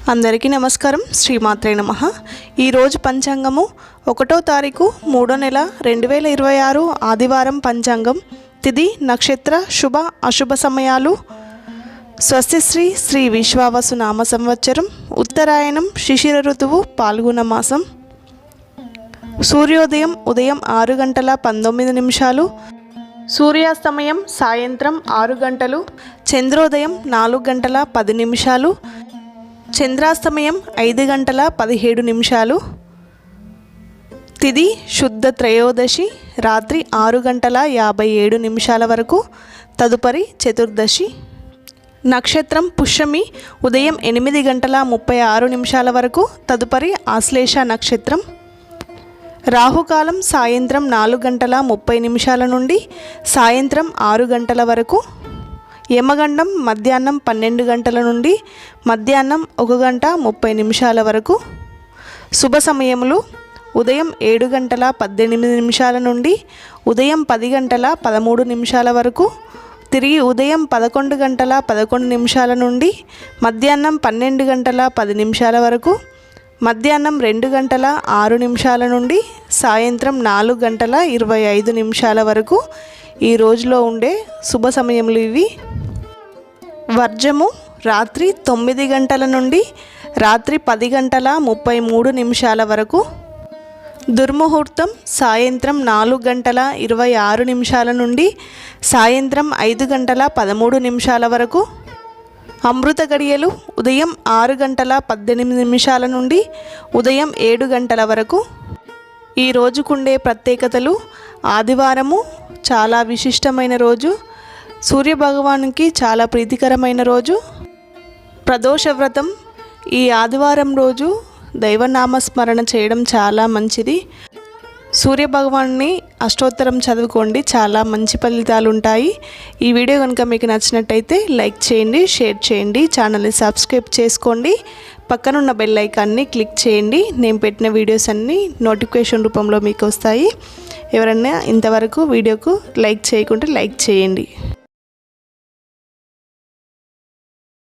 అందరికీ నమస్కారం. శ్రీమాత్రే నమః. ఈరోజు పంచాంగము 1వ తారీఖు 3వ నెల 2026 ఆదివారం పంచాంగం. తిథి నక్షత్ర శుభ అశుభ సమయాలు. స్వస్తిశ్రీ శ్రీ విశ్వావసు నామ సంవత్సరం, ఉత్తరాయణం, శిశిర ఋతువు, పాల్గొన మాసం. సూర్యోదయం ఉదయం 6 గంటల 19 నిమిషాలు, సూర్యాస్తమయం సాయంత్రం 6 గంటలు, చంద్రోదయం 4 గంటల 10 నిమిషాలు, చంద్రాస్తమయం 5 గంటల 17 నిమిషాలు. తిథి శుద్ధ త్రయోదశి రాత్రి 6 గంటల 57 నిమిషాల వరకు, తదుపరి చతుర్దశి. నక్షత్రం పుష్యమి ఉదయం 8 గంటల 36 నిమిషాల వరకు, తదుపరి ఆశ్లేష నక్షత్రం. రాహుకాలం సాయంత్రం 4 గంటల 30 నిమిషాల నుండి సాయంత్రం 6 గంటల వరకు. యమగండం మధ్యాహ్నం 12 గంటల నుండి మధ్యాహ్నం 1 గంట 30 నిమిషాల వరకు. శుభ సమయములు ఉదయం 7 గంటల 18 నిమిషాల నుండి ఉదయం 10 గంటల 13 నిమిషాల వరకు, తిరిగి ఉదయం 11 గంటల 11 నిమిషాల నుండి మధ్యాహ్నం 12 గంటల 10 నిమిషాల వరకు, మధ్యాహ్నం 2 గంటల 6 నిమిషాల నుండి సాయంత్రం 4 గంటల 25 నిమిషాల వరకు ఈ రోజులో ఉండే శుభ సమయములు ఇవి. వర్జము రాత్రి 9 గంటల నుండి రాత్రి 10 గంటల 33 నిమిషాల వరకు. దుర్ముహూర్తం సాయంత్రం 4 గంటల 26 నిమిషాల నుండి సాయంత్రం 5 గంటల 13 నిమిషాల వరకు. అమృత గడియలు ఉదయం 6 గంటల 18 నిమిషాల నుండి ఉదయం 7 గంటల వరకు. ఈ రోజుకుండే ప్రత్యేకతలు: ఆదివారము చాలా విశిష్టమైన రోజు, సూర్యభగవానునికి చాలా ప్రీతికరమైన రోజు. ప్రదోష వ్రతం ఈ ఆదివారం రోజు దైవనామస్మరణ చేయడం చాలా మంచిది. సూర్యభగవాన్ని అష్టోత్తరం చదువుకోండి, చాలా మంచి ఫలితాలు ఉంటాయి. ఈ వీడియో కనుక మీకు నచ్చినట్టయితే లైక్ చేయండి, షేర్ చేయండి, ఛానల్ని సబ్స్క్రైబ్ చేసుకోండి, పక్కనున్న బెల్ ఐకాన్ని క్లిక్ చేయండి. నేను పెట్టిన వీడియోస్ అన్నీ నోటిఫికేషన్ రూపంలో మీకు వస్తాయి. ఎవరైనా ఇంతవరకు వీడియోకు లైక్ చేయకుంటే లైక్ చేయండి.